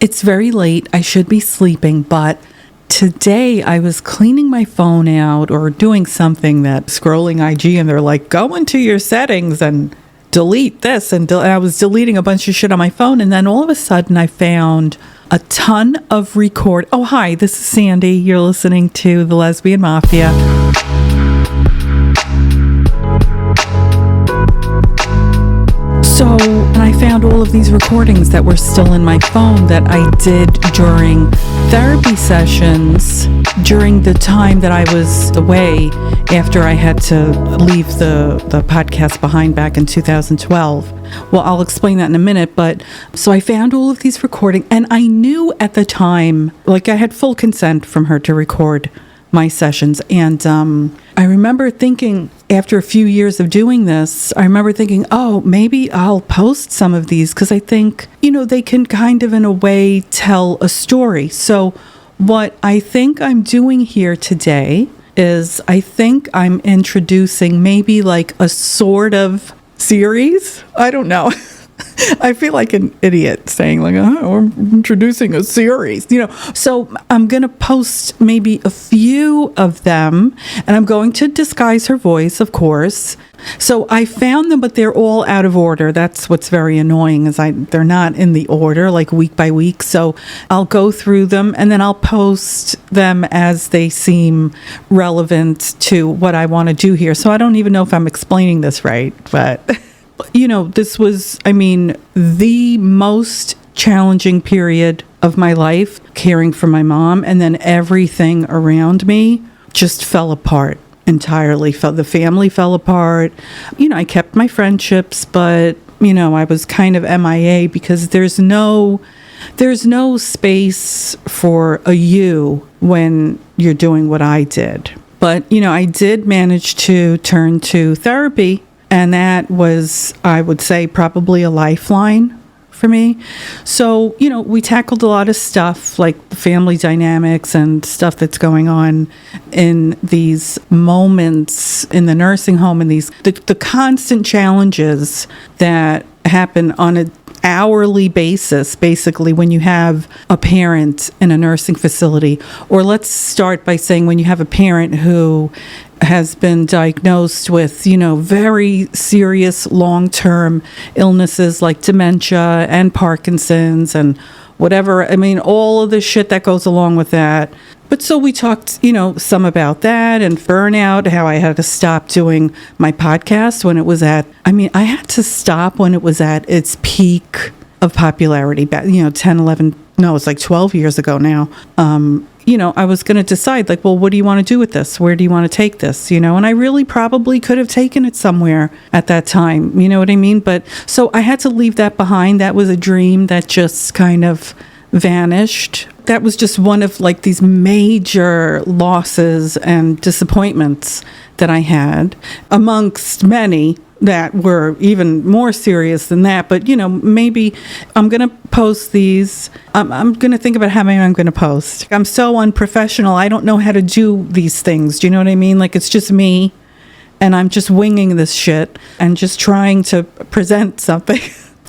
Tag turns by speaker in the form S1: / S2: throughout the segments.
S1: It's very late. I should be sleeping, but today I was cleaning my phone out or doing something that scrolling IG and they're like, go into your settings and delete this. And I was deleting a bunch of shit on my phone. And then all of a sudden I found a ton of record. Oh, hi, this is Sandy. You're listening to The Lesbian Mafia. So, and I found all of these recordings that were still in my phone that I did during therapy sessions during the time that I was away after I had to leave the podcast behind back in 2012. Well, I'll explain that in a minute, but so I found all of these recordings, and I knew at the time, like I had full consent from her to record my sessions. And I remember thinking, after a few years of doing this, I remember thinking, oh, maybe I'll post some of these because I think, they can kind of in a way tell a story. So what I think I'm doing here today is I think I'm introducing maybe like a sort of series. I don't know. I feel like an idiot saying like, oh, I'm introducing a series, So I'm going to post maybe a few of them, and I'm going to disguise her voice, of course. So I found them, but they're all out of order. That's what's very annoying is they're not in the order, like week by week. So I'll go through them, and then I'll post them as they seem relevant to what I want to do here. So I don't even know if I'm explaining this right, but... this was, the most challenging period of my life, caring for my mom, and then everything around me just fell apart entirely. The family fell apart. I kept my friendships, but, I was kind of MIA because there's no space for a you when you're doing what I did. But, I did manage to turn to therapy. And that was, I would say, probably a lifeline for me. So, we tackled a lot of stuff like the family dynamics and stuff that's going on in these moments in the nursing home and the constant challenges that happen on an hourly basis, basically, when you have a parent in a nursing facility. Or let's start by saying when you have a parent who has been diagnosed with, very serious long-term illnesses like dementia and Parkinson's and whatever. All of the shit that goes along with that. But so we talked, some about that and burnout, how I had to stop doing my podcast when it was I had to stop when it was at its peak of popularity, 10, 11, no, it's like 12 years ago now. I was going to decide like, well, what do you want to do with this? Where do you want to take this? And I really probably could have taken it somewhere at that time. You know what I mean? But so I had to leave that behind. That was a dream that just kind of vanished. That was just one of like these major losses and disappointments that I had amongst many that were even more serious than that. But, maybe I'm going to post these. I'm going to think about how many I'm going to post. I'm so unprofessional. I don't know how to do these things. Do you know what I mean? Like, it's just me, and I'm just winging this shit and just trying to present something.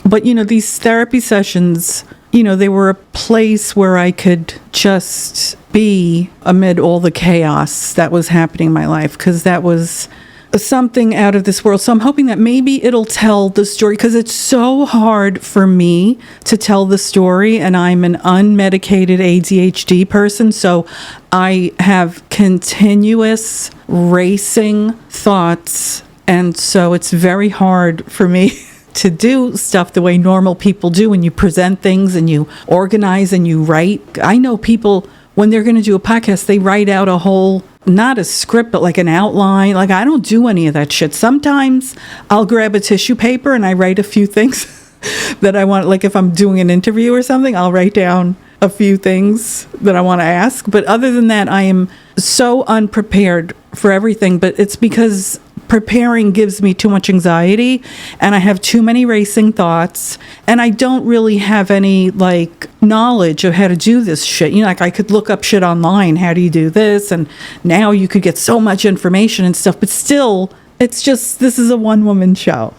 S1: But, these therapy sessions, they were a place where I could just be amid all the chaos that was happening in my life, because that was something out of this world. So I'm hoping that maybe it'll tell the story, because it's so hard for me to tell the story, and I'm an unmedicated ADHD person, so I have continuous racing thoughts, and so it's very hard for me to do stuff the way normal people do, when you present things and you organize and you write. I know people, when they're going to do a podcast, they write out a whole, not a script, but like an outline. Like, I don't do any of that shit. Sometimes I'll grab a tissue paper and I write a few things that I want. Like, if I'm doing an interview or something, I'll write down a few things that I want to ask. But other than that, I am so unprepared for everything. But it's because preparing gives me too much anxiety, and I have too many racing thoughts, and I don't really have any like knowledge of how to do this shit. Like, I could look up shit online. How do you do this? And now you could get so much information and stuff, but still, it's just, this is a one-woman show.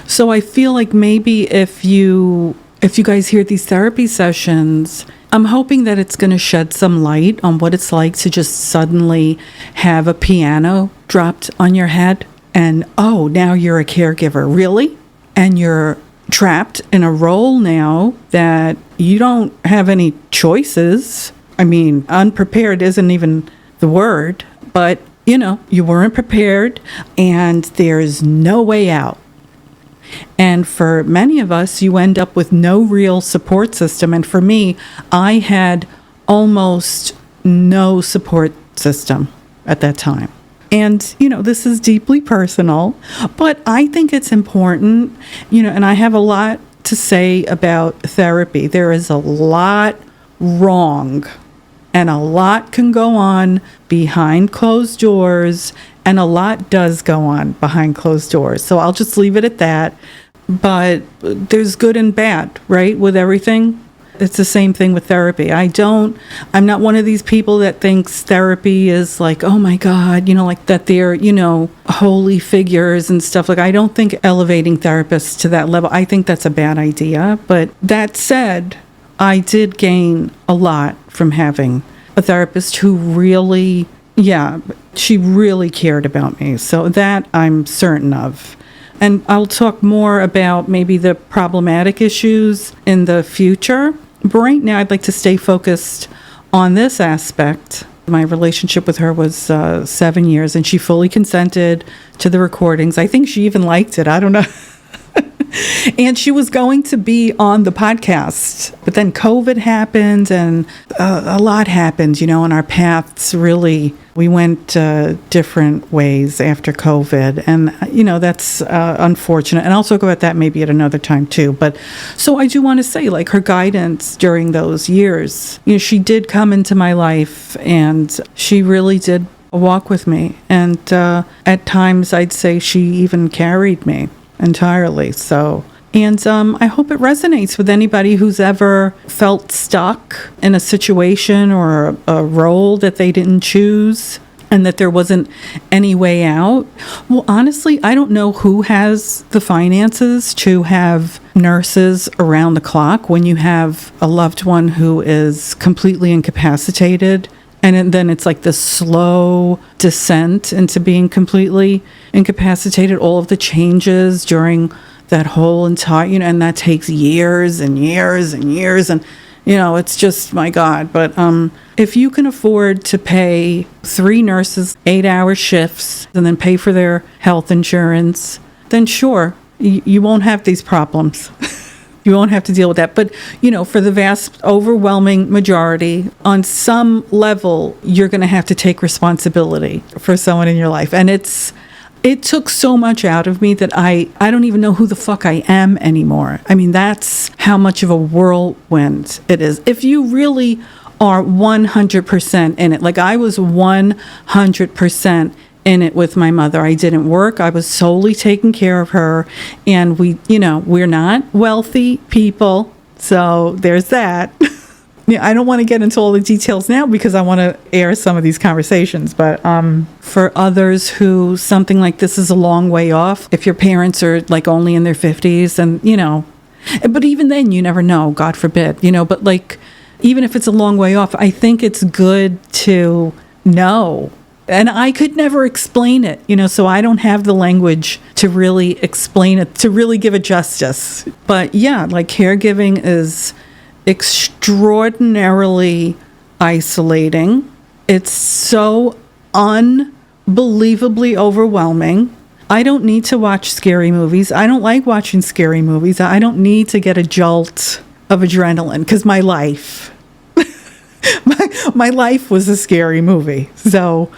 S1: So I feel like maybe if you if you guys hear these therapy sessions, I'm hoping that it's going to shed some light on what it's like to just suddenly have a piano dropped on your head and, oh, now you're a caregiver. Really? And you're trapped in a role now that you don't have any choices. I mean, unprepared isn't even the word, but, you weren't prepared and there's no way out. And for many of us, you end up with no real support system. And for me, I had almost no support system at that time. And, this is deeply personal, but I think it's important, and I have a lot to say about therapy. There is a lot wrong and a lot can go on behind closed doors, and a lot does go on behind closed doors. So I'll just leave it at that. But there's good and bad, right? With everything. It's the same thing with therapy. I'm not one of these people that thinks therapy is like, oh my God, like that they're, holy figures and stuff. Like, I don't think elevating therapists to that level, I think that's a bad idea. But that said, I did gain a lot from having a therapist who really, she really cared about me. So that I'm certain of. And I'll talk more about maybe the problematic issues in the future. But right now, I'd like to stay focused on this aspect. My relationship with her was 7 years, and she fully consented to the recordings. I think she even liked it. I don't know. And she was going to be on the podcast, but then COVID happened and a lot happened, and our paths really, we went different ways after COVID. And, that's unfortunate. And I'll talk about that maybe at another time too. But so I do want to say, like, her guidance during those years, she did come into my life and she really did walk with me. And at times I'd say she even carried me entirely. So, and I hope it resonates with anybody who's ever felt stuck in a situation or a role that they didn't choose and that there wasn't any way out. Well, honestly, I don't know who has the finances to have nurses around the clock when you have a loved one who is completely incapacitated. And then it's like the slow descent into being completely incapacitated, all of the changes during that whole entire, and that takes years and years and years. And, it's just, my God. But if you can afford to pay 3 nurses 8-hour shifts and then pay for their health insurance, then sure, you won't have these problems. You won't have to deal with that. But, for the vast, overwhelming majority, on some level, you're going to have to take responsibility for someone in your life. And it took so much out of me that I don't even know who the fuck I am anymore. I mean, that's how much of a whirlwind it is. If you really are 100% in it, like I was 100% in it with my mother. I didn't work. I was solely taking care of her. And we're not wealthy people. So there's that. I don't want to get into all the details now because I want to air some of these conversations. But for others who something like this is a long way off, if your parents are like only in their 50s and, but even then you never know, God forbid, but like, even if it's a long way off, I think it's good to know. And I could never explain it, so I don't have the language to really explain it, to really give it justice. But yeah, like caregiving is extraordinarily isolating. It's so unbelievably overwhelming. I don't need to watch scary movies. I don't like watching scary movies. I don't need to get a jolt of adrenaline because my life... My life was a scary movie. So,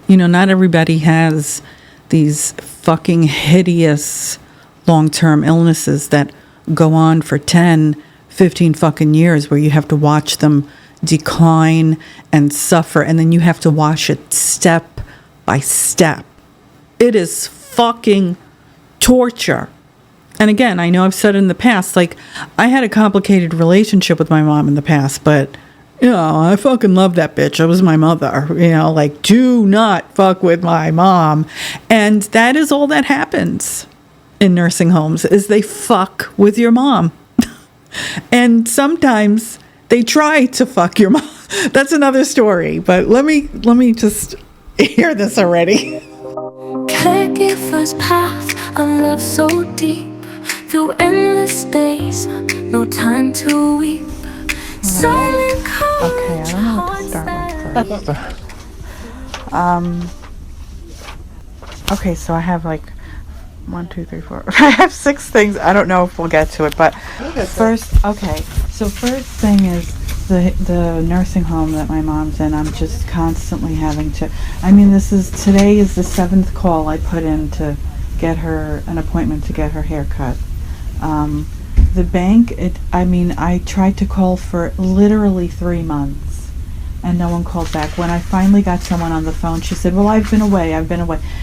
S1: not everybody has these fucking hideous long-term illnesses that go on for 10, 15 fucking years where you have to watch them decline and suffer, and then you have to watch it step by step. It is fucking torture. And again, I know I've said in the past, like, I had a complicated relationship with my mom in the past, but I fucking love that bitch. It was my mother. Like, do not fuck with my mom. And that is all that happens in nursing homes, is they fuck with your mom. And sometimes they try to fuck your mom. That's another story, but let me just hear this already.
S2: Caregiver's path, a love so deep, through endless days, no time to weep. Silent courage.
S1: Okay, I don't know what to start with first. Okay, so I have like 1, 2, 3, 4. I have 6 things. I don't know if we'll get to it, but first, okay. So first thing is the nursing home that my mom's in. I'm just constantly having to. I mean, today is the 7th call I put in to get her an appointment to get her hair cut. The bank. I tried to call for literally 3 months, and no one called back. When I finally got someone on the phone, she said, "Well, I've been away.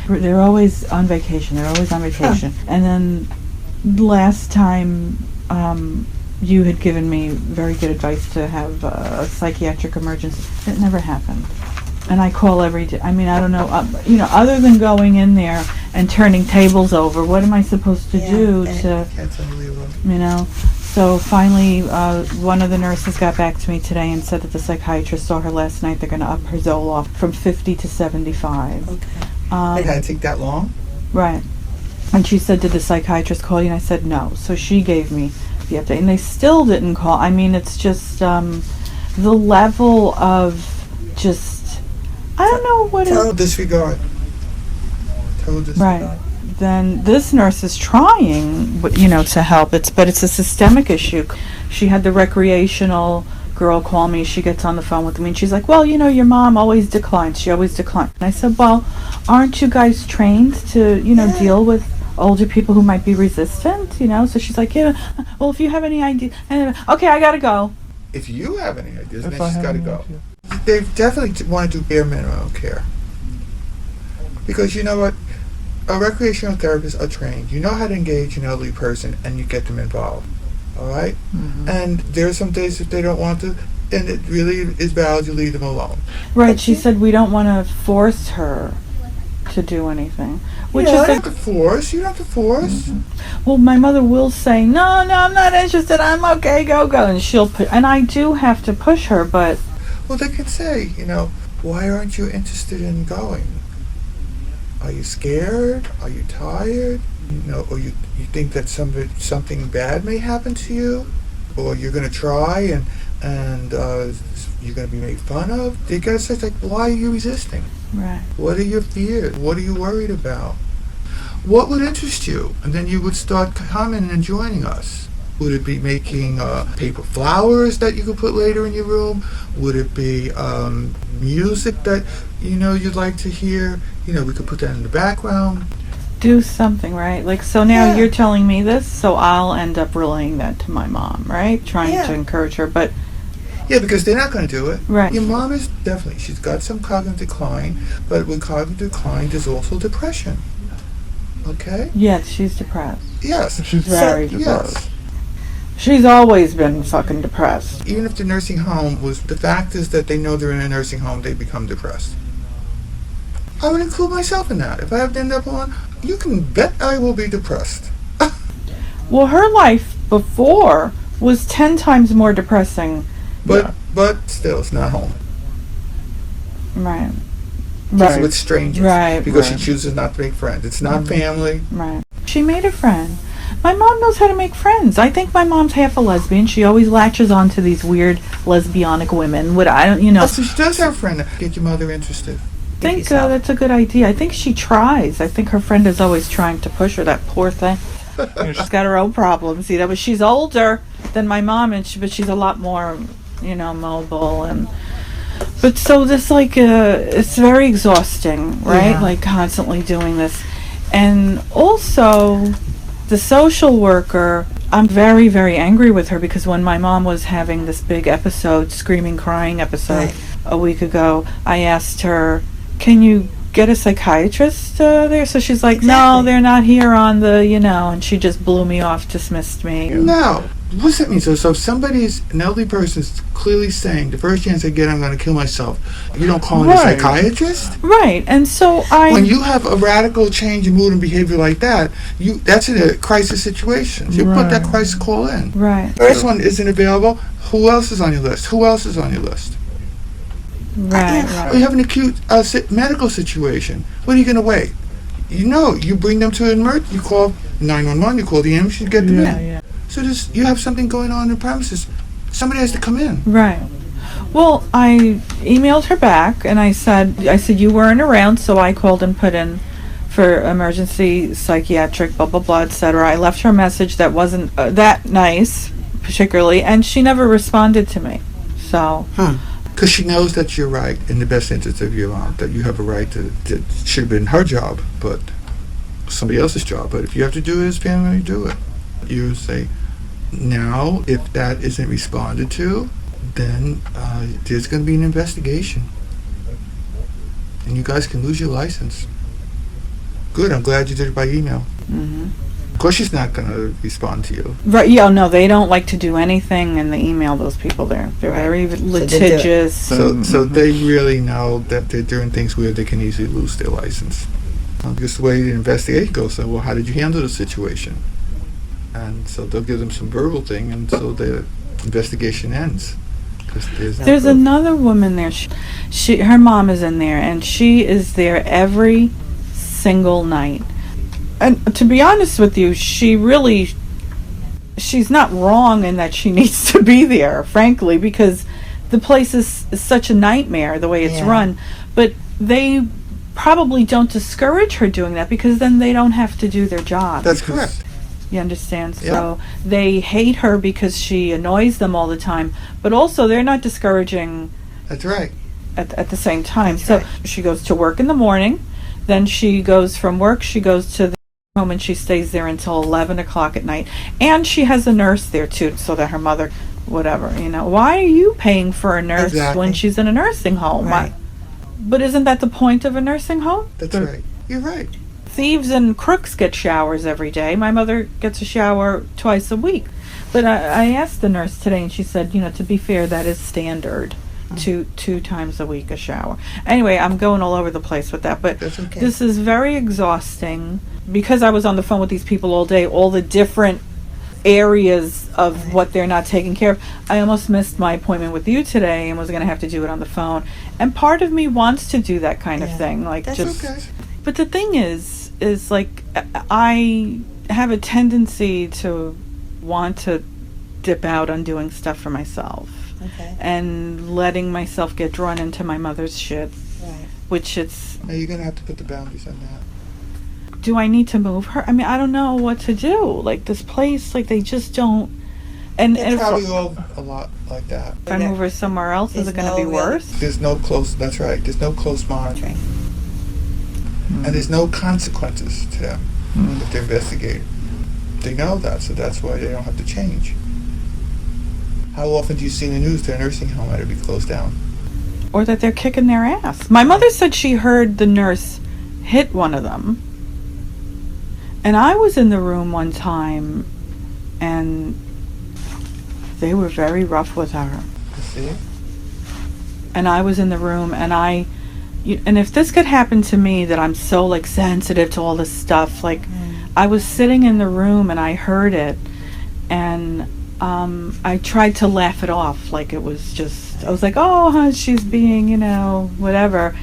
S1: They're always on vacation. And then last time, you had given me very good advice to have a psychiatric emergency. It never happened. And I call every day. I mean, I don't know. Other than going in there and turning tables over, what am I supposed to do to?
S3: That's unbelievable.
S1: So finally, one of the nurses got back to me today and said that the psychiatrist saw her last night. They're going to up her Zoloft from 50 to 75.
S3: Okay. It had to take that long?
S1: Right. And she said, "Did the psychiatrist call you?" And I said, "No." So she gave me the update, and they still didn't call. I mean, it's just the level of just, I don't know what it is.
S3: Total disregard.
S1: Right. Then this nurse is trying, to help. But it's a systemic issue. She had the recreational girl call me. She gets on the phone with me, and she's like, "Well, your mom always declines. She always declines." And I said, "Well, aren't you guys trained to, deal with older people who might be resistant?" So she's like, "Yeah, well, if you have any idea." Okay, I gotta go.
S3: If you have any ideas, then she's got to go. They definitely want to do bare minimum care. Because you know what? Recreational therapists are trained. You know how to engage an elderly person, and you get them involved. All right? Mm-hmm. And there are some days that they don't want to, and it really is valid to leave them alone.
S1: Right. She said we don't want to force her to do anything. Which is
S3: you don't have to force. You don't have to force.
S1: Mm-hmm. Well, my mother will say, no, I'm not interested. I'm okay, go. And she'll put, and I do have to push her, but.
S3: Well, they can say, why aren't you interested in going? Are you scared? Are you tired? Or you think that something bad may happen to you? Or you're going to try and you're going to be made fun of? They got to say, like, why are you resisting?
S1: Right.
S3: What are your fears? What are you worried about? What would interest you? And then you would start coming and joining us. Would it be making paper flowers that you could put later in your room? Would it be music that you'd like to hear? We could put that in the background.
S1: Do something, right? Like, so now you're telling me this, so I'll end up relaying that to my mom, right? Trying to encourage her, but...
S3: Yeah, because they're not going to do it.
S1: Right.
S3: Your mom is definitely, she's got some cognitive decline, but with cognitive decline, there's also depression. Okay?
S1: Yes, she's depressed.
S3: Yes.
S1: She's very depressed.
S3: Yes.
S1: She's always been fucking depressed.
S3: Even if the nursing home was, the fact is that they know they're in a nursing home, they become depressed. I would include myself in that. If I have to end up on, you can bet I will be depressed.
S1: Well, her life before was 10 times more depressing.
S3: But still, it's not home.
S1: Right.
S3: It's with strangers.
S1: Right.
S3: Because she chooses not to make friends. It's not family.
S1: Right. She made a friend. My mom knows how to make friends. I think my mom's half a lesbian. She always latches on to these weird lesbianic women.
S3: So she does have a friend. Get your mother interested.
S1: I think that's a good idea. I think she tries. I think her friend is always trying to push her. That poor thing. She's got her own problems. But she's older than my mom, but she's a lot more, mobile But so this it's very exhausting, right?
S3: Yeah.
S1: Like constantly doing this, and also the social worker. I'm very, very angry with her because when my mom was having this big episode, screaming, crying episode a week ago, I asked her, "Can you get a psychiatrist there?" So she's like, "No, they're not here on the," and she just blew me off, dismissed me.
S3: No. What's that mean? So if somebody's, an elderly person is clearly saying, the first chance I get, I'm going to kill myself, you don't call in a
S1: Right.
S3: psychiatrist?
S1: Right. And so
S3: When you have a radical change in mood and behavior like that, that's in a crisis situation. You put that crisis call in.
S1: Right.
S3: First one isn't available. Who else is on your list? Who else is on your list?
S1: Right.
S3: Or you have an acute medical situation. What are you going to wait? You bring them to an emergency. You call 911. You call the ambulance. You get them in.
S1: Yeah.
S3: So you have something going on in the premises. Somebody has to come in.
S1: Right. Well, I emailed her back and I said you weren't around, so I called and put in for emergency psychiatric, blah, blah, blah, etc. I left her a message that wasn't that nice, particularly, and she never responded to me. So.
S3: Because she knows that you're right in the best interest of your mom, that you have a right to, it should have been her job, but somebody else's job. But if you have to do it as family, you do it. You say, now, if that isn't responded to, then there's going to be an investigation. And you guys can lose your license. Good, I'm glad you did it by email.
S1: Mm-hmm.
S3: Of course she's not going to respond to you.
S1: Right, yeah, no, they don't like to do anything in the email, those people there. They're very litigious.
S3: So they really know that they're doing things where they can easily lose their license. Because the way the investigation goes, so, well, how did you handle the situation? And so they'll give them some verbal thing, and so the investigation ends.
S1: There's another woman there. Her mom is in there, and she is there every single night. And to be honest with you, she's not wrong in that she needs to be there, frankly, because the place is such a nightmare the way it's run. But they probably don't discourage her doing that because then they don't have to do their job.
S3: That's correct.
S1: You understand? So they hate her because she annoys them all the time, but also they're not discouraging.
S3: That's right.
S1: At the same time. She goes to work in the morning, then she goes from work, she goes to the home and she stays there until 11 o'clock at night. And she has a nurse there too, so that her mother, whatever, why are you paying for a nurse when she's in a nursing home?
S3: Right.
S1: But isn't that the point of a nursing home?
S3: That's right. You're right.
S1: Thieves and crooks get showers every day. My mother gets a shower twice a week. But I asked the nurse today, and she said, to be fair, that is standard. Two times a week a shower. Anyway, I'm going all over the place with that, but this is very exhausting because I was on the phone with these people all day, all the different areas of what they're not taking care of. I almost missed my appointment with you today and was going to have to do it on the phone. And part of me wants to do that kind of thing, like
S3: That's
S1: just.
S3: Okay.
S1: But the thing is like I have a tendency to want to dip out on doing stuff for myself.
S4: Okay.
S1: And letting myself get drawn into my mother's shit.
S4: Right.
S1: Which it's...
S3: Now you're going to have to put the boundaries on that.
S1: Do I need to move her? I mean, I don't know what to do. Like, this place, like, they just don't... And
S3: They're
S1: if
S3: probably all a lot like that.
S1: I move her somewhere else, is it going to be worse?
S3: There's no close... That's right. There's no close monitoring. And there's no consequences to them if they're investigated. They know that, so that's why they don't have to change. How often do you see in the news that a nursing home had to be closed down?
S1: Or that they're kicking their ass. My mother said she heard the nurse hit one of them. And I was in the room one time, and they were very rough with her.
S3: You see?
S1: And I was in the room, and and if this could happen to me, that I'm so, like, sensitive to all this stuff, like, I was sitting in the room, and I heard it, and I tried to laugh it off, like it was just, I was like, oh, she's being, whatever.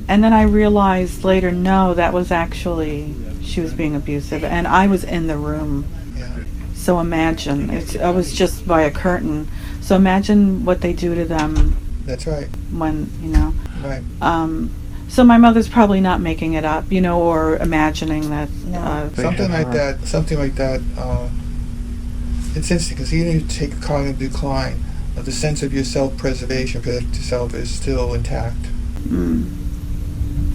S1: And then I realized later, no, that was actually, she was being abusive, and I was in the room.
S3: Yeah.
S1: So imagine, I was just by a curtain, so imagine what they do to them.
S3: That's right.
S1: When,
S3: Right.
S1: So my mother's probably not making it up, or imagining that.
S3: Something like that, it's interesting, because even if you take a cognitive decline, the sense of your self-preservation, protect yourself, is still intact.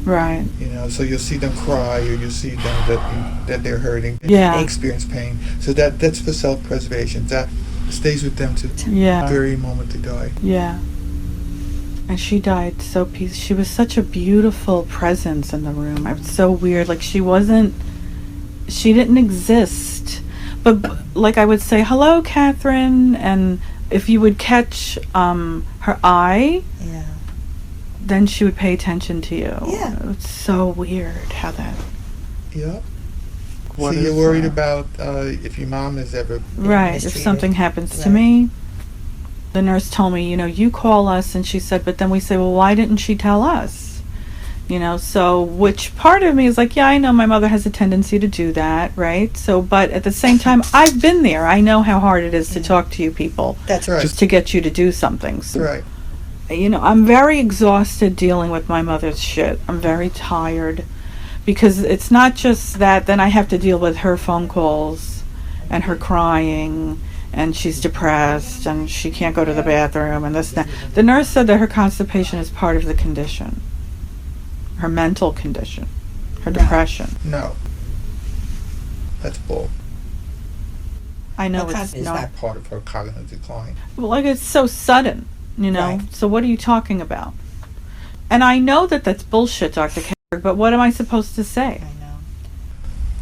S1: Right.
S3: So you'll see them cry, or you'll see them that they're hurting.
S1: Yeah.
S3: They experience pain. So that's for self-preservation. That stays with them to the very moment they die.
S1: Yeah. And she died so peaceful. She was such a beautiful presence in the room. It was so weird. Like, she didn't exist. But like I would say, hello, Catherine, and if you would catch her eye,
S4: Yeah.
S1: then she would pay attention to you.
S4: Yeah.
S1: It's so weird how that...
S3: Yeah.
S1: What
S3: So you're
S1: is
S3: worried
S1: that?
S3: about if your mom has ever...
S1: Right, if
S4: mistreated.
S1: something happens to
S4: Right.
S1: me. The nurse told me, you call us, and she said, but then we say, well, why didn't she tell us? So which part of me is like, yeah, I know my mother has a tendency to do that, right? So, but at the same time, I've been there. I know how hard it is to talk to you people,
S4: That's
S3: Right.
S1: just to get you to do something. So,
S3: Right.
S1: I'm very exhausted dealing with my mother's shit. I'm very tired because it's not just that. Then I have to deal with her phone calls and her crying, and she's depressed and she can't go to the bathroom and this and that. The nurse said that her constipation is part of the condition, her mental condition, her depression.
S3: No. That's bull.
S1: I know
S4: What
S1: it's
S4: kind- is
S1: not.
S4: that-
S3: Part of her cognitive decline.
S1: Well, like it's so sudden,
S4: Right.
S1: So what are you talking about? And I know that that's bullshit, Dr. Kerr, but what am I supposed to say?
S4: I know.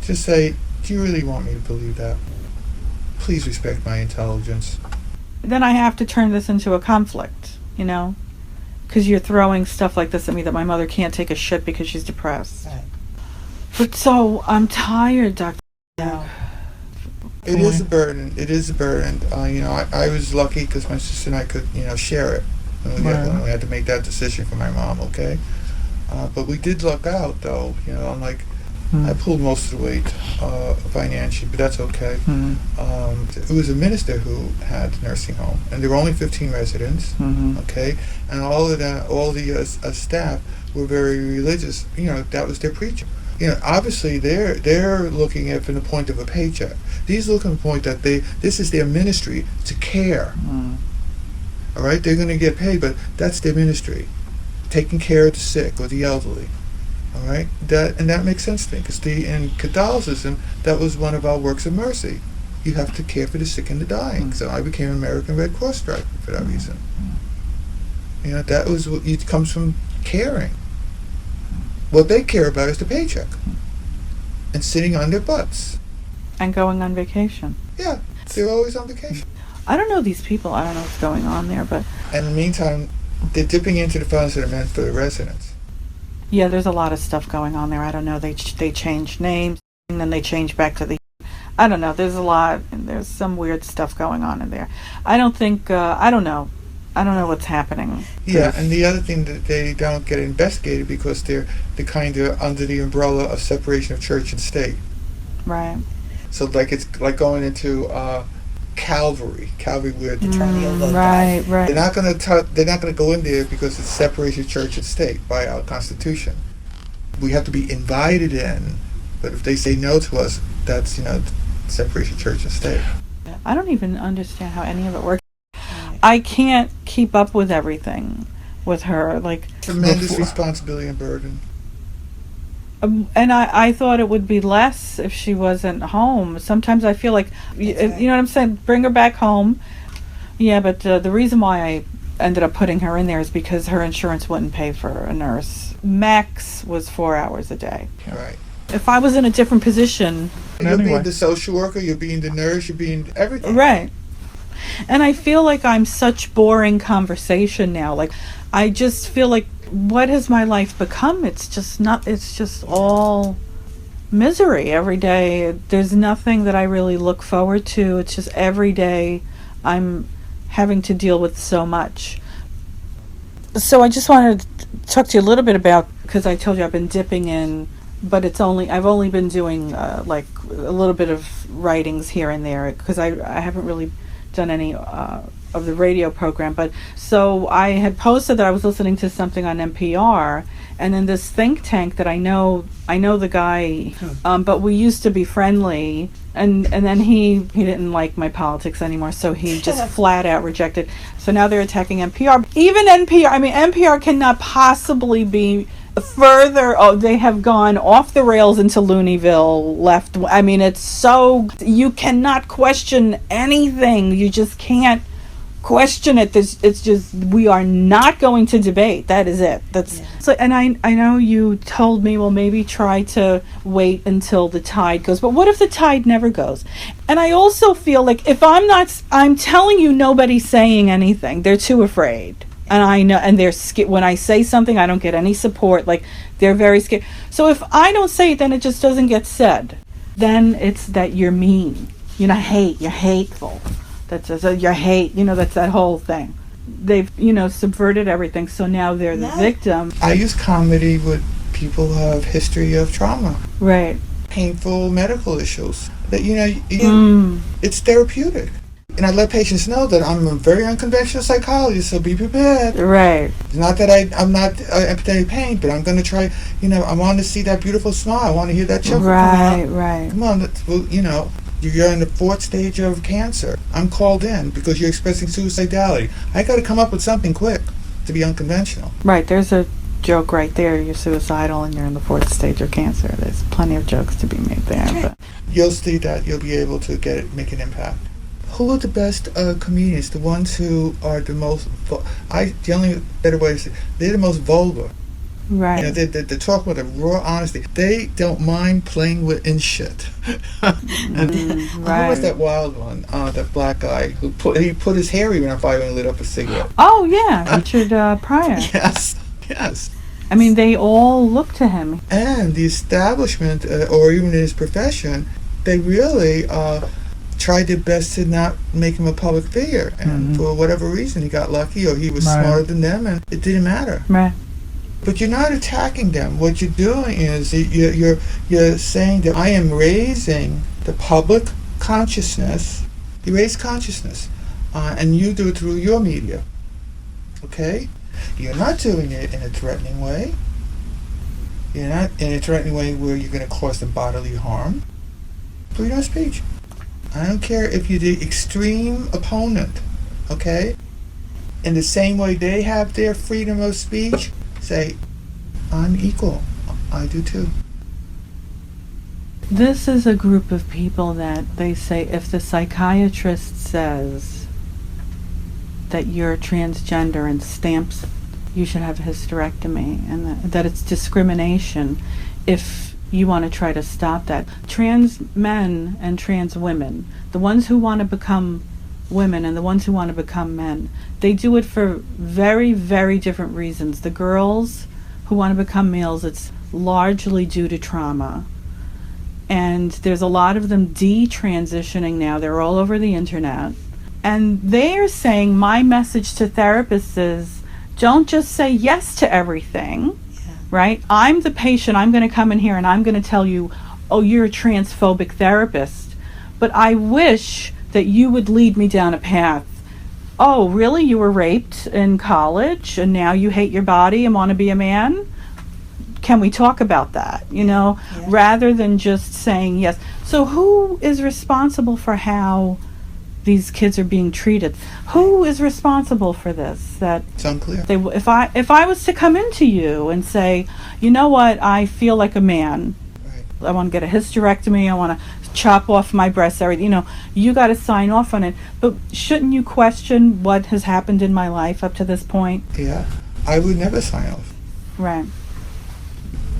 S3: Just say, do you really want me to believe that? Please respect my intelligence.
S1: Then I have to turn this into a conflict, because you're throwing stuff like this at me that my mother can't take a shit because she's depressed.
S4: Right.
S1: But so I'm tired, Dr.
S4: No.
S3: It is a burden. It is a burden. I was lucky because my sister and I could, share it when we had to make that decision for my mom. Okay, but we did luck out, though. I pulled most of the weight financially, but that's okay. It was a minister who had a nursing home, and there were only 15 residents. Okay, and all the staff were very religious. That was their preaching. Obviously they're looking at it from the point of a paycheck. These look from the point that this is their ministry to care. All right, they're going to get paid, but that's their ministry, taking care of the sick or the elderly. All right, that makes sense to me because in Catholicism that was one of our works of mercy. You have to care for the sick and the dying. So I became an American Red Cross striker for that reason. That was it comes from caring. What they care about is the paycheck and sitting on their butts.
S1: And going on vacation.
S3: Yeah, they're always on vacation.
S1: I don't know these people. I don't know what's going on there, but
S3: And in the meantime, they're dipping into the funds that are meant for the residents.
S1: yeah, there's a lot of stuff going on there. I don't know. They changed names, and then they changed back to the... I don't know. There's a lot, and there's some weird stuff going on in there. I don't think... I don't know. I don't know what's happening.
S3: Yeah, and the other thing that they don't get investigated because they're kind of under the umbrella of separation of church and state.
S1: Right.
S3: So it's like going into Calvary where
S4: Trying to overload
S1: Right, right.
S3: they're not going to go in there because it's separation of church and state by our Constitution. We have to be invited in, but if they say no to us, that's separation of church and state.
S1: I don't even understand how any of it works. I can't keep up with everything with her.
S3: Tremendous responsibility and burden.
S1: And I thought it would be less if she wasn't home. Sometimes I feel like, you know what I'm saying? Bring her back home. Yeah, but the reason why I ended up putting her in there is because her insurance wouldn't pay for a nurse. Max was 4 hours a day.
S3: Right.
S1: If I was in a different position...
S3: You're being the social worker, you're being the nurse, you're being everything.
S1: Right. And I feel like I'm such boring conversation now. I just feel like, what has my life become? It's just all misery every day. There's nothing that I really look forward to. It's just every day I'm having to deal with so much. So I just wanted to talk to you a little bit about, because I told you I've been dipping in, but I've only been doing a little bit of writings here and there, because I haven't really done any of the radio program. But so I had posted that I was listening to something on NPR, and then this think tank that I know the guy, but we used to be friendly, and then he didn't like my politics anymore, so he just flat out rejected. So now they're attacking NPR. Even NPR cannot possibly be further. They have gone off the rails into Looneyville left. It's so, you cannot question anything. You just can't question it. It's just, we are not going to debate. That is it. That's so. And I know you told me, well, maybe try to wait until the tide goes. But what if the tide never goes? And I also feel like if I'm telling you, nobody's saying anything. They're too afraid. And I know, and they're scared. When I say something, I don't get any support. Like, they're very scared. So if I don't say it, then it just doesn't get said. Then it's that you're mean. You're hateful. That's your hate. That's that whole thing. They've, subverted everything. So now they're the victim.
S3: I use comedy with people who have history of trauma.
S1: Right.
S3: Painful medical issues. That, it's therapeutic. And I let patients know that I'm a very unconventional psychologist, so be prepared.
S1: Right.
S3: It's not that I'm not empathetic pain, but I'm going to try, I want to see that beautiful smile. I want to hear that chuckle.
S1: Right.
S3: Come on, you're in the 4th stage of cancer. I'm called in because you're expressing suicidality. I got to come up with something quick to be unconventional.
S1: Right, there's a joke right there. You're suicidal and you're in the 4th stage of cancer. There's plenty of jokes to be made there. But
S3: You'll see that. You'll be able to make an impact. Who are the best comedians? The ones who are the most... the only better way to say, they're the most vulgar.
S1: Right.
S3: They talk with a raw honesty. They don't mind playing with in shit.
S1: Right.
S3: Who was that wild one? That black guy who put his hair even on fire and lit up a cigarette.
S1: Oh yeah, Richard Pryor.
S3: Yes.
S1: I mean, they all look to him.
S3: And the establishment, or even in his profession, they really tried their best to not make him a public figure. And for whatever reason, he got lucky, or he was smarter than them, and it didn't matter.
S1: Right.
S3: But you're not attacking them. What you're doing is you're saying that I am raising the public consciousness. You raise consciousness, and you do it through your media. Okay? You're not doing it in a threatening way. You're not in a threatening way where you're going to cause them bodily harm. Freedom of speech. I don't care if you're the extreme opponent. Okay? In the same way they have their freedom of speech, say, I'm equal. I do too.
S1: This is a group of people that they say if the psychiatrist says that you're transgender and stamps you should have a hysterectomy, and that it's discrimination if you want to try to stop that. Trans men and trans women, the ones who want to become women and the ones who want to become men, they do it for very, very different reasons. The girls who want to become males, it's largely due to trauma. And there's a lot of them detransitioning now. They're all over the internet. And they are saying, my message to therapists is, don't just say yes to everything, right? I'm the patient. I'm going to come in here and I'm going to tell you, oh, you're a transphobic therapist. But I wish that you would lead me down a path. Oh, really? You were raped in college and now you hate your body and want to be a man? Can we talk about that? Rather than just saying yes. So who is responsible for how these kids are being treated? Who is responsible for this?
S3: It's unclear.
S1: If I was to come into you and say, you know what, I feel like a man. Right. I want to get a hysterectomy. I want to chop off my breasts. Everything. You got to sign off on it. But shouldn't you question what has happened in my life up to this point?
S3: Yeah, I would never sign off.
S1: Right.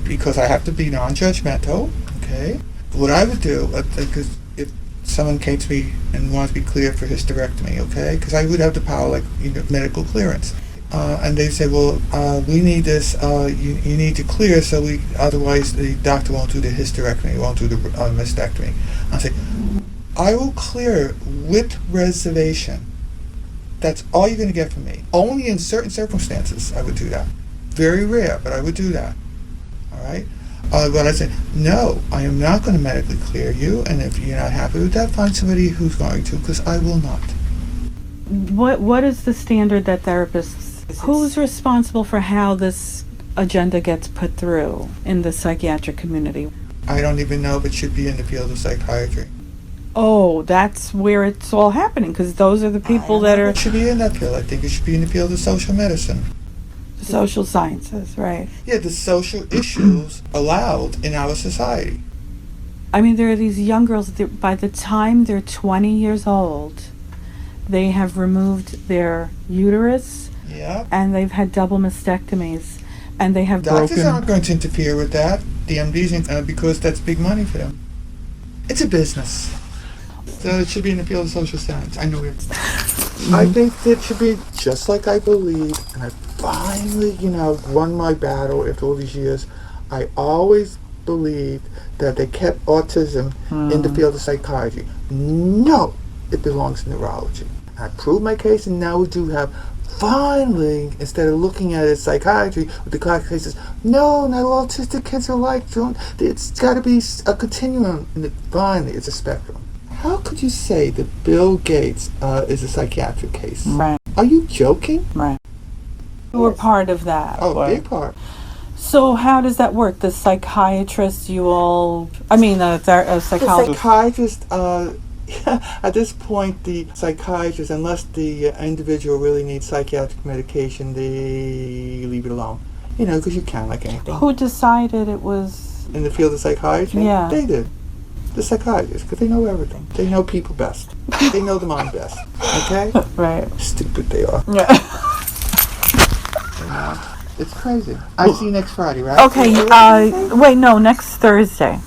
S3: Because I have to be non-judgmental. Okay. What I would do, because if someone came to me and wanted to be cleared for hysterectomy, okay, because I would have the power, like medical clearance, and they say, well, we need this. You need to clear, so otherwise the doctor won't do the hysterectomy, won't do the mastectomy. I say, I will clear with reservation. That's all you're going to get from me. Only in certain circumstances I would do that. Very rare, but I would do that. All right. But I said, no, I am not going to medically clear you, and if you're not happy with that, find somebody who's going to, because I will not.
S1: What is the standard that therapists... Who's responsible for how this agenda gets put through in the psychiatric community?
S3: I don't even know, but it should be in the field of psychiatry.
S1: Oh, that's where it's all happening, because those are the people that are...
S3: It should be in that field. I think it should be in the field of social medicine.
S1: Social sciences, right.
S3: Yeah, the social issues allowed in our society.
S1: I mean, there are these young girls, by the time they're 20 years old, they have removed their uterus,
S3: Yeah.
S1: and they've had double mastectomies, and they have
S3: Doctors
S1: broken.
S3: aren't going to interfere with that. The MDs, because that's big money for them. It's a business. So it should be in the field of social science. I know it. I think it should be just like I believe, and I finally, won my battle after all these years. I always believed that they kept autism in the field of psychiatry. No, it belongs in neurology. I proved my case, and now we do have, finally, instead of looking at it as psychiatry, with the class cases, no, not all autistic kids are like, it's got to be a continuum, and finally, it's a spectrum. How could you say that Bill Gates is a psychiatric case?
S1: Right.
S3: Are you joking?
S1: Right. We're part of that.
S3: Oh, big part.
S1: So how does that work? The psychiatrist, the psychologist.
S3: The psychiatrist, at this point, the psychiatrist, unless the individual really needs psychiatric medication, they leave it alone. Because you can't like anything.
S1: Who decided it was?
S3: In the field of psychiatry?
S1: Yeah.
S3: They did. The psychiatrists, because they know everything. They know people best. They know the mind best. Okay?
S1: Right.
S3: Stupid they are.
S1: Yeah.
S3: It's crazy. I see you next Friday, right?
S1: Okay, next Thursday.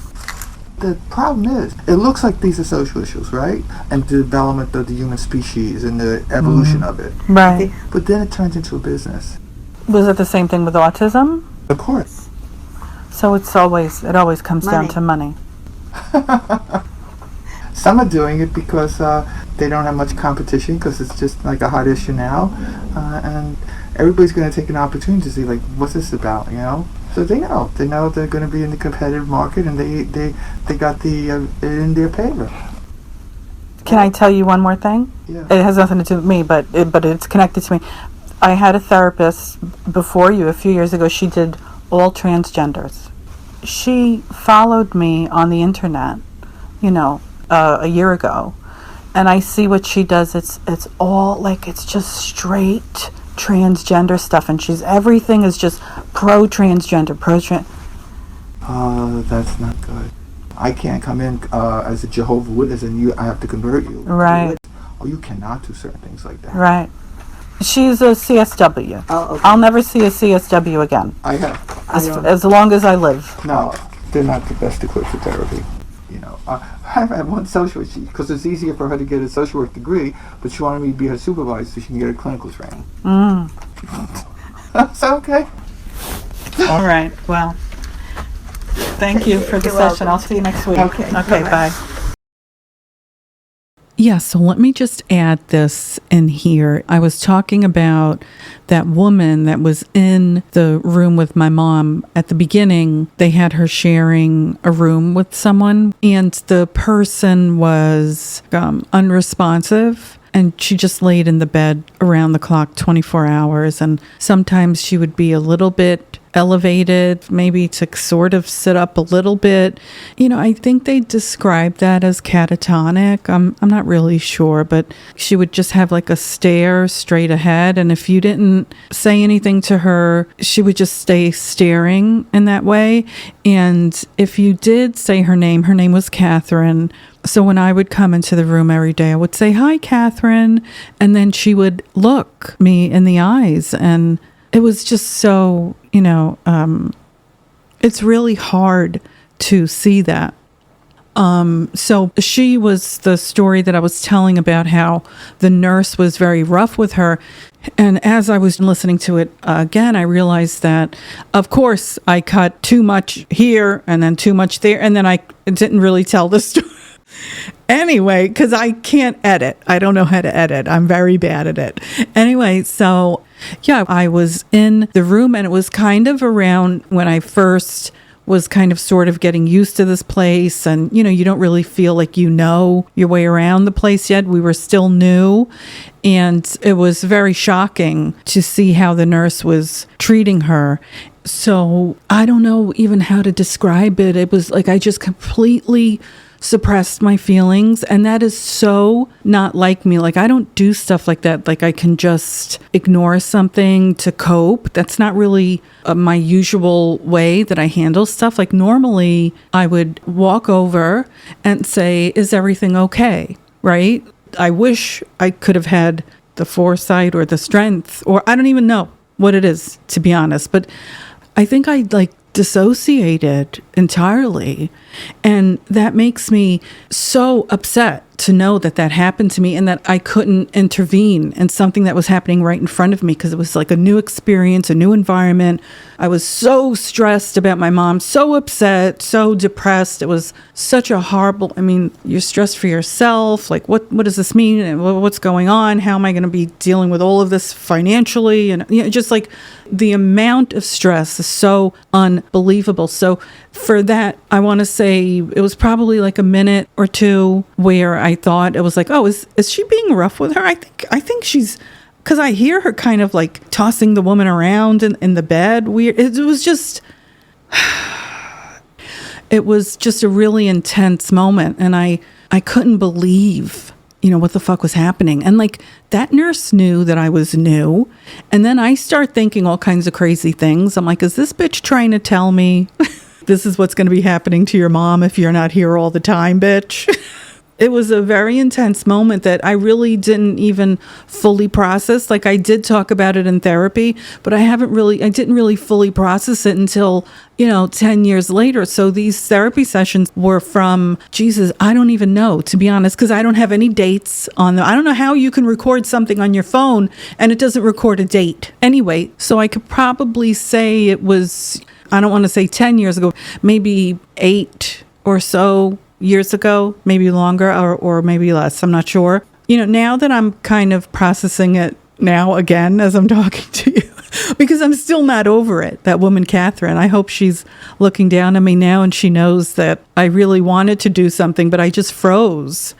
S3: The problem is, it looks like these are social issues, right? And the development of the human species and the evolution of it.
S1: Right.
S3: Okay? But then it turns into a business.
S1: Was it the same thing with autism?
S3: Of course.
S1: So it always comes down to money.
S3: Some are doing it because they don't have much competition, because it's just like a hot issue now, and everybody's going to take an opportunity to see, like, what's this about, So they know they're going to be in the competitive market, and they got the it in their favor.
S1: Can I tell you one more thing?
S3: Yeah.
S1: It has nothing to do with me, but it's connected to me. I had a therapist before you a few years ago. She did all transgenders. She followed me on the internet, a year ago, and I see what she does. It's all like, it's just straight transgender stuff, and everything is just pro-transgender,
S3: that's not good. I can't come in as a Jehovah's Witness and I have to convert you.
S1: Right.
S3: Oh, you cannot do certain things like that.
S1: Right. She's a CSW.
S3: Oh, okay.
S1: I'll never see a CSW again.
S3: I have.
S1: As long as I live.
S3: No, they're not the best equipped for therapy. I had one social work, because it's easier for her to get a social work degree, but she wanted me to be her supervisor so she can get her clinical training. Is that okay?
S1: All right. Well, thank you for the session. I'll see you next week.
S3: Okay.
S1: Bye.
S4: Yeah, so let me just add this in here. I was talking about that woman that was in the room with my mom. At the beginning, they had her sharing a room with someone, and the person was unresponsive. And she just laid in the bed around the clock 24 hours. And sometimes she would be a little bit elevated, maybe to sort of sit up a little bit. I think they described that as catatonic. I'm not really sure, but she would just have like a stare straight ahead. And if you didn't say anything to her, she would just stay staring in that way. And if you did say her name was Catherine. So when I would come into the room every day, I would say, "Hi, Catherine." And then she would look me in the eyes. And it was just so, it's really hard to see that. So she was the story that I was telling about how the nurse was very rough with her. And as I was listening to it again, I realized that, of course, I cut too much here and then too much there. And then I didn't really tell the story. Anyway, because I can't edit. I don't know how to edit. I'm very bad at it. Anyway, so yeah, I was in the room, and it was kind of around when I first was kind of sort of getting used to this place. And, you don't really feel like your way around the place yet. We were still new. And it was very shocking to see how the nurse was treating her. So I don't know even how to describe it. It was like I just completely suppressed my feelings, and that is so not like me. Like, I don't do stuff like that. Like, I can just ignore something to cope. That's not really my usual way that I handle stuff. Like, normally I would walk over and say, "Is everything okay?" Right? I wish I could have had the foresight or the strength, or I don't even know what it is, to be honest. But I think I like dissociated entirely. And that makes me so upset to know that that happened to me and that I couldn't intervene in something that was happening right in front of me, because it was like a new experience, a new environment. I was so stressed about my mom, so upset, so depressed. It was such a horrible, I mean, you're stressed for yourself. Like, what does this mean? And what's going on? How am I going to be dealing with all of this financially? And just like the amount of stress is so unbelievable. So for that, I want to say it was probably like a minute or two where I thought it was like, oh, is she being rough with her? I think she's, because I hear her kind of like tossing the woman around in the bed. Weird. It was just a really intense moment, and I couldn't believe, what the fuck was happening. And like that nurse knew that I was new, and then I start thinking all kinds of crazy things. I'm like, is this bitch trying to tell me this is what's going to be happening to your mom if you're not here all the time, bitch? It was a very intense moment that I really didn't even fully process. Like, I did talk about it in therapy, but I didn't really fully process it until, 10 years later. So these therapy sessions were from, Jesus, I don't even know, to be honest, because I don't have any dates on them. I don't know how you can record something on your phone and it doesn't record a date. Anyway, so I could probably say it was, I don't want to say 10 years ago, maybe 8 or so years ago, maybe longer or maybe less. I'm not sure. Now that I'm kind of processing it now again as I'm talking to you, because I'm still not over it, that woman, Catherine, I hope she's looking down at me now and she knows that I really wanted to do something, but I just froze.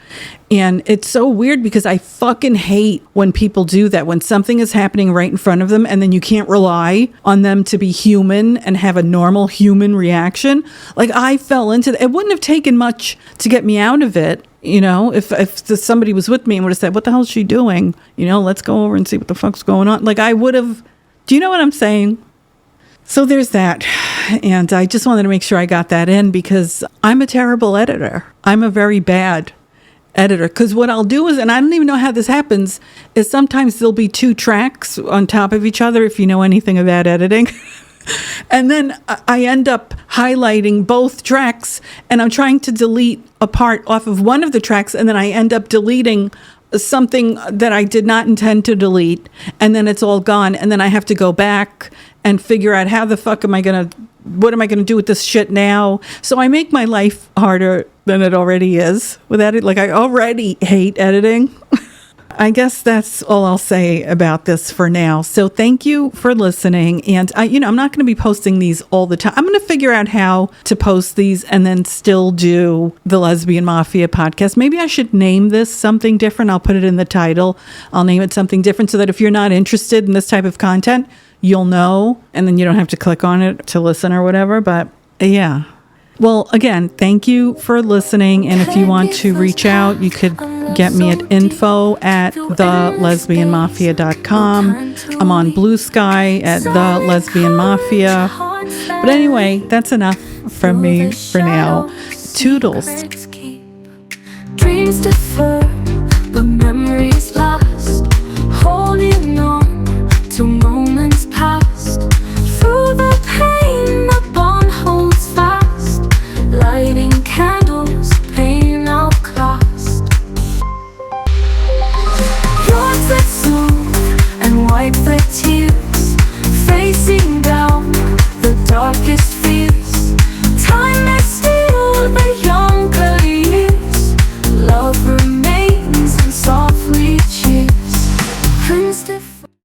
S4: And it's so weird because I fucking hate when people do that, when something is happening right in front of them and then you can't rely on them to be human and have a normal human reaction. Like, I fell into that. It wouldn't have taken much to get me out of it. If somebody was with me and would have said, what the hell is she doing? Let's go over and see what the fuck's going on. Like, I would have, do you know what I'm saying? So there's that. And I just wanted to make sure I got that in because I'm a terrible editor. I'm a very bad editor, because what I'll do is, and I don't even know how this happens, is sometimes there'll be 2 tracks on top of each other, if you know anything about editing. And then I end up highlighting both tracks, and I'm trying to delete a part off of one of the tracks, and then I end up deleting something that I did not intend to delete, and then it's all gone, and then I have to go back and figure out what am I going to do with this shit now? So I make my life harder than it already is with edit. Like, I already hate editing. I guess that's all I'll say about this for now. So thank you for listening. And I'm not going to be posting these all the time. I'm going to figure out how to post these and then still do the Lesbian Mafia podcast. Maybe I should name this something different. I'll put it in the title. I'll name it something different so that if you're not interested in this type of content, you'll know, and then you don't have to click on it to listen or whatever. But yeah. Well, again, thank you for listening. And if you want to reach out, you could get me at info@thelesbianmafia.com. I'm on Blue Sky at The Lesbian Mafia. But anyway, that's enough from me for now. Toodles.
S2: Dreams defer.